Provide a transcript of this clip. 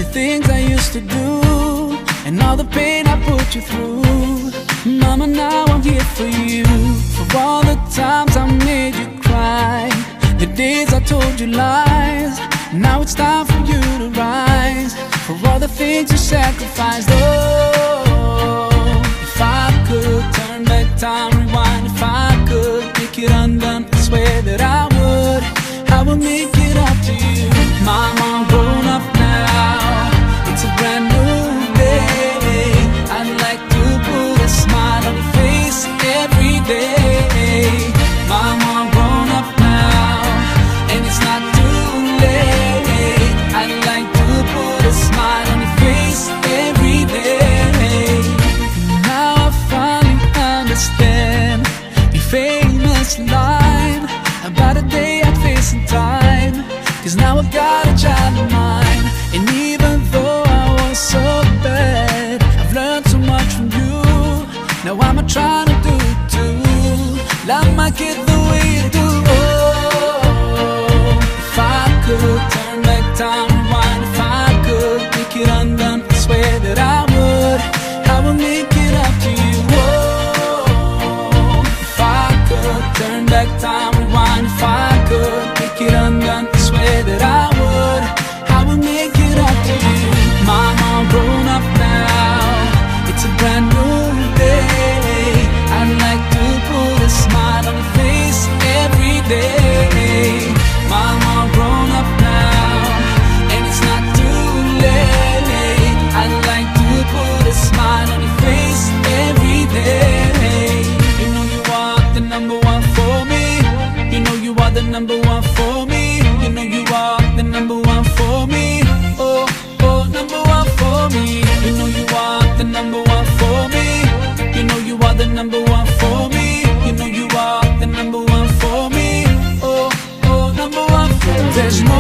crazy things I used to do, and all the pain I put you through. Mama, now I'm here for you, for all the times I made you cry, the days I told you lies. Now it's time for you to rise, for all the things you sacrificed. Oh, if I could turn back time, rewind. If I could make it undone, I swear that I would. I will make it up to you. Mama, I'm grown up now, it's a brand new day. I'd like to put a smile on your face every day. Mama, I'm grown up now, and it's not too late. I'd like to put a smile on your face every day. Now I finally understand your famous line about a day I'd face in time, 'cause now I've got a child of mine. And even though I was so bad, I've learned so much from you. Now I'm trying to do it too, love my kid the way you do. Oh, if I could turn back time, rewind. If I could make it undone, I swear that I would. I will make it up to you. Oh, if I could turn back time, rewind. If I could make it undone, I swear that I would. I will make it up to you. Mama, I'm grown up now, it's a brand new day. I'd like to put a smile on your face every day. Mama, I'm grown up now, and it's not too late. I'd like to put a smile on your face every day. You know you are the number one for me. You know you are the number one for me. You know you are the number one for me. Oh, oh, number one for me. You know you are the number one for me. You know you are the number one for me. You know you are the number one for me. Oh, oh, number one for me. There's no